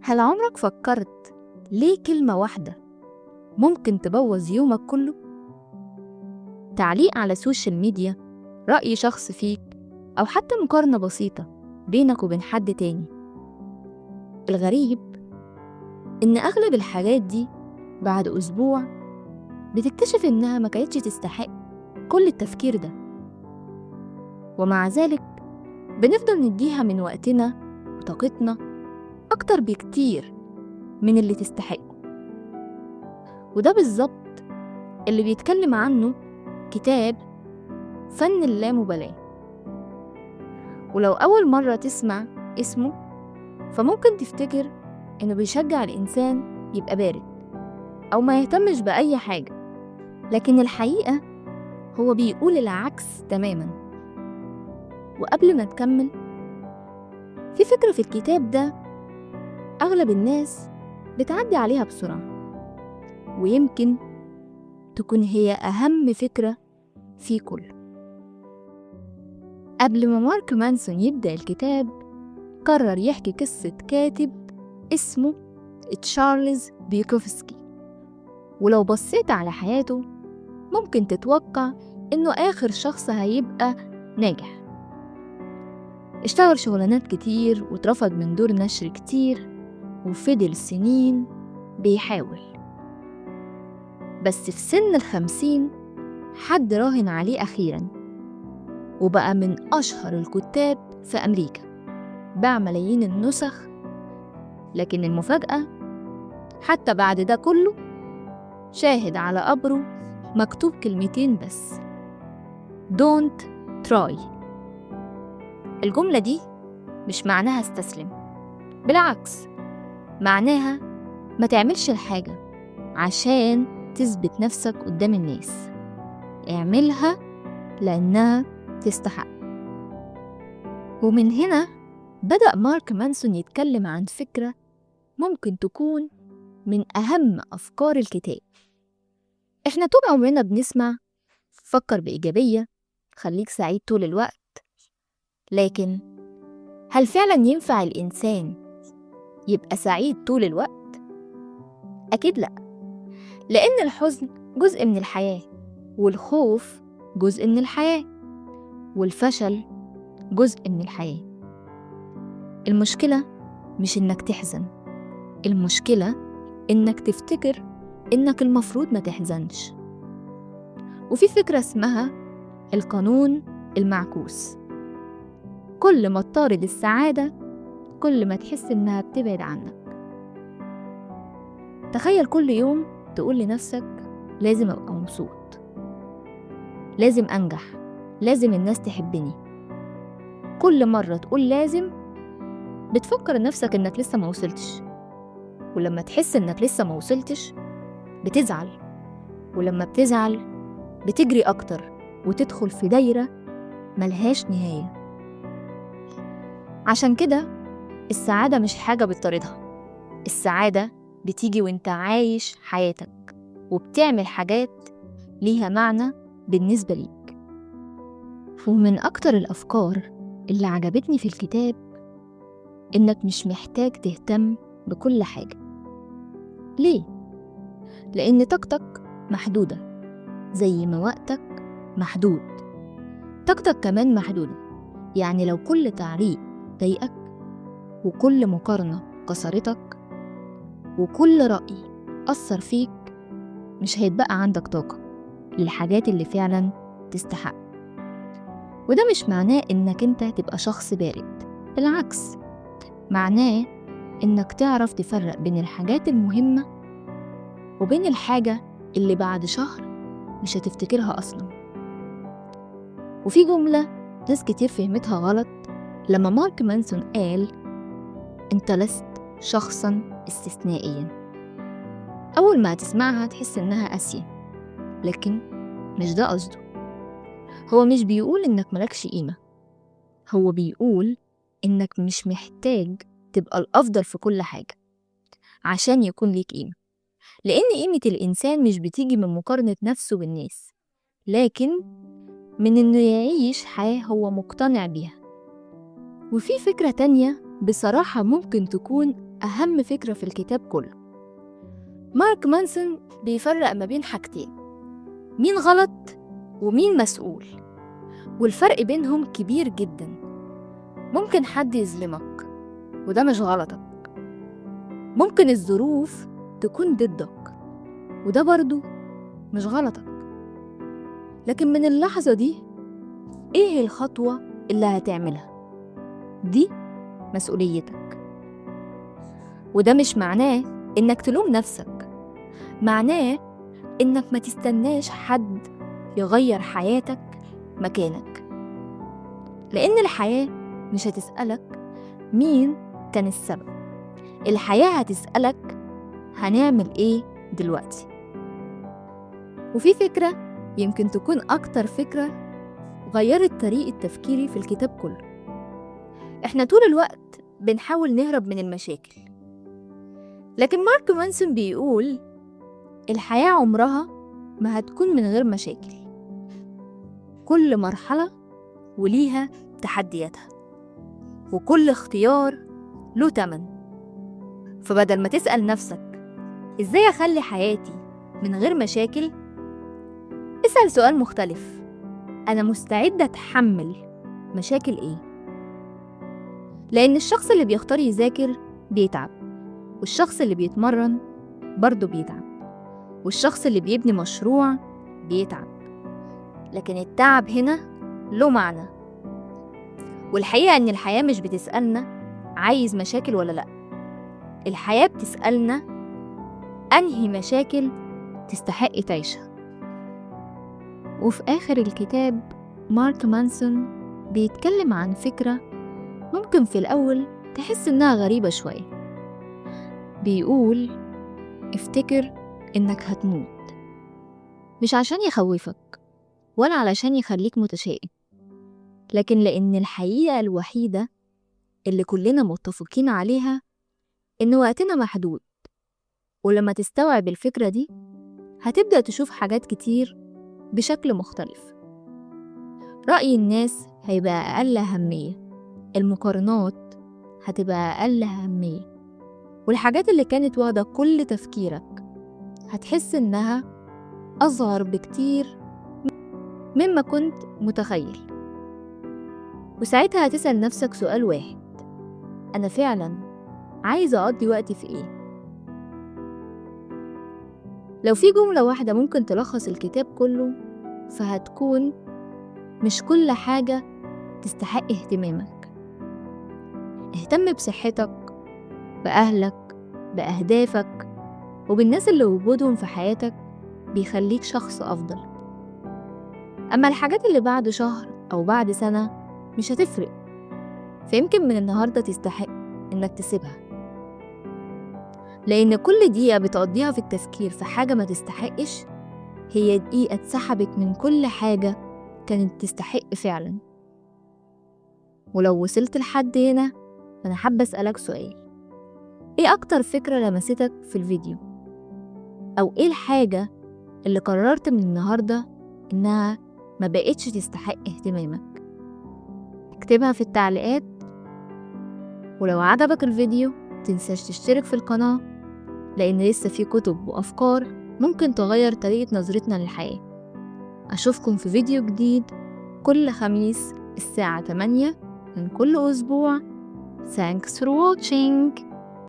هل عمرك فكرت ليه كلمة واحدة ممكن تبوظ يومك كله؟ تعليق على السوشيال ميديا، رأي شخص فيك، أو حتى مقارنة بسيطة بينك وبين حد تاني. الغريب إن أغلب الحاجات دي بعد أسبوع بتكتشف إنها ما كانتش تستحق كل التفكير ده، ومع ذلك بنفضل نديها من وقتنا وطاقتنا أكتر بكتير من اللي تستحقه. وده بالظبط اللي بيتكلم عنه كتاب فن اللامبالاة. ولو أول مرة تسمع اسمه فممكن تفتكر إنه بيشجع الإنسان يبقى بارد أو ما يهتمش بأي حاجة، لكن الحقيقة هو بيقول العكس تماما. وقبل ما نكمل، في فكرة في الكتاب ده أغلب الناس بتعدي عليها بسرعة، ويمكن تكون هي أهم فكرة في كله. قبل ما مارك مانسون يبدأ الكتاب قرر يحكي قصة كاتب اسمه تشارلز بيكوفسكي، ولو بصيت على حياته ممكن تتوقع إنه آخر شخص هيبقى ناجح. اشتغل شغلانات كتير واترفض من دور نشر كتير وفضل سنين بيحاول، بس في سن 50 حد راهن عليه أخيراً وبقى من أشهر الكتاب في أمريكا، باع ملايين النسخ. لكن المفاجأة، حتى بعد ده كله شاهد على قبره مكتوب كلمتين بس: Don't try. الجملة دي مش معناها استسلم، بالعكس معناها ما تعملش الحاجة عشان تثبت نفسك قدام الناس، اعملها لأنها تستحق. ومن هنا بدأ مارك مانسون يتكلم عن فكرة ممكن تكون من أهم أفكار الكتاب. إحنا طول عمرنا بنسمع فكر بإيجابية، خليك سعيد طول الوقت، لكن هل فعلا ينفع الإنسان يبقى سعيد طول الوقت؟ أكيد لأ، لأن الحزن جزء من الحياة، والخوف جزء من الحياة، والفشل جزء من الحياة. المشكلة مش إنك تحزن، المشكلة إنك تفتكر إنك المفروض ما تحزنش. وفي فكرة اسمها القانون المعكوس: كل ما تطارد السعادة كل ما تحس إنها بتبعد عنك. تخيل كل يوم تقول لنفسك لازم أبقى مبسوط، لازم أنجح، لازم الناس تحبني. كل مرة تقول لازم بتفكر نفسك إنك لسه ما وصلتش، ولما تحس إنك لسه ما وصلتش بتزعل، ولما بتزعل بتجري أكتر وتدخل في دايرة ملهاش نهاية. عشان كده السعادة مش حاجة بتطاردها، السعادة بتيجي وانت عايش حياتك وبتعمل حاجات ليها معنى بالنسبة ليك. ومن أكتر الأفكار اللي عجبتني في الكتاب إنك مش محتاج تهتم بكل حاجة. ليه؟ لأن طاقتك محدودة زي ما وقتك محدود. طاقتك كمان محدودة، يعني لو كل تعليق ضايقك، وكل مقارنة كسرتك، وكل رأي أثر فيك، مش هيتبقى عندك طاقة للحاجات اللي فعلا تستحق. وده مش معناه إنك أنت تبقى شخص بارد، بالعكس معناه إنك تعرف تفرق بين الحاجات المهمة وبين الحاجة اللي بعد شهر مش هتفتكرها أصلا. وفي جملة ناس كتير فهمتها غلط لما مارك مانسون قال: أنت لست شخصا استثنائيا. أول ما تسمعها تحس إنها قاسية، لكن مش ده قصده. هو مش بيقول إنك ملكش قيمة، هو بيقول إنك مش محتاج تبقى الأفضل في كل حاجة عشان يكون ليك قيمة، لأن قيمة الإنسان مش بتيجي من مقارنة نفسه بالناس، لكن من إنه يعيش حياة هو مقتنع بيها. وفي فكرة تانية بصراحة ممكن تكون أهم فكرة في الكتاب كله. مارك مانسون بيفرق ما بين حاجتين: مين غلط ومين مسؤول، والفرق بينهم كبير جدا. ممكن حد يظلمك وده مش غلطك، ممكن الظروف تكون ضدك وده برضو مش غلطك، لكن من اللحظة دي ايه الخطوة اللي هتعملها؟ دي مسؤوليتك. وده مش معناه انك تلوم نفسك، معناه انك ما تستناش حد يغير حياتك مكانك، لان الحياة مش هتسألك مين كان السبب، الحياة هتسألك هنعمل ايه دلوقتي. وفي فكرة يمكن تكون اكتر فكرة غيرت طريقة تفكيري في الكتاب كله. احنا طول الوقت بنحاول نهرب من المشاكل، لكن مارك مانسون بيقول الحياة عمرها ما هتكون من غير مشاكل، كل مرحلة وليها تحدياتها، وكل اختيار له تمن. فبدل ما تسأل نفسك ازاي اخلي حياتي من غير مشاكل، اسأل سؤال مختلف: انا مستعدة اتحمل مشاكل ايه؟ لان الشخص اللي بيختار يذاكر بيتعب، والشخص اللي بيتمرن برضه بيتعب، والشخص اللي بيبني مشروع بيتعب، لكن التعب هنا له معنى. والحقيقة ان الحياة مش بتسألنا عايز مشاكل ولا لأ، الحياة بتسألنا أنهي مشاكل تستحق تعيشها. وفي آخر الكتاب مارك مانسون بيتكلم عن فكرة ممكن في الأول تحس إنها غريبة شوية. بيقول افتكر إنك هتموت، مش عشان يخوفك ولا علشان يخليك متشائم، لكن لأن الحقيقة الوحيدة اللي كلنا متفقين عليها إن وقتنا محدود. ولما تستوعب الفكرة دي هتبدأ تشوف حاجات كتير بشكل مختلف. رأي الناس هيبقى أقل أهمية، المقارنات هتبقى أقل أهمية، والحاجات اللي كانت واخدة كل تفكيرك هتحس إنها أصغر بكتير مما كنت متخيل. وساعتها هتسأل نفسك سؤال واحد: أنا فعلا عايزة أقضي وقتي في إيه؟ لو في جملة واحدة ممكن تلخص الكتاب كله فهتكون: مش كل حاجة تستحق اهتمامك. اهتم بصحتك، بأهلك، بأهدافك، وبالناس اللي وجودهم في حياتك بيخليك شخص أفضل. أما الحاجات اللي بعد شهر أو بعد سنة مش هتفرق، فيمكن من النهاردة تستحق إنك تسيبها، لأن كل دقيقة بتقضيها في التفكير في حاجة ما تستحقش هي دقيقة اتسحبت من كل حاجة كانت تستحق فعلا. ولو وصلت لحد هنا فأنا حابة أسألك سؤال: إيه أكتر فكرة لمستك في الفيديو؟ أو إيه الحاجة اللي قررت من النهاردة إنها ما بقتش تستحق اهتمامك؟ اكتبها في التعليقات. ولو عجبك الفيديو متنساش تشترك في القناة، لأن لسه في كتب وأفكار ممكن تغير طريقة نظرتنا للحياة. أشوفكم في فيديو جديد كل خميس الساعة 8 من كل أسبوع. Thanks for watching.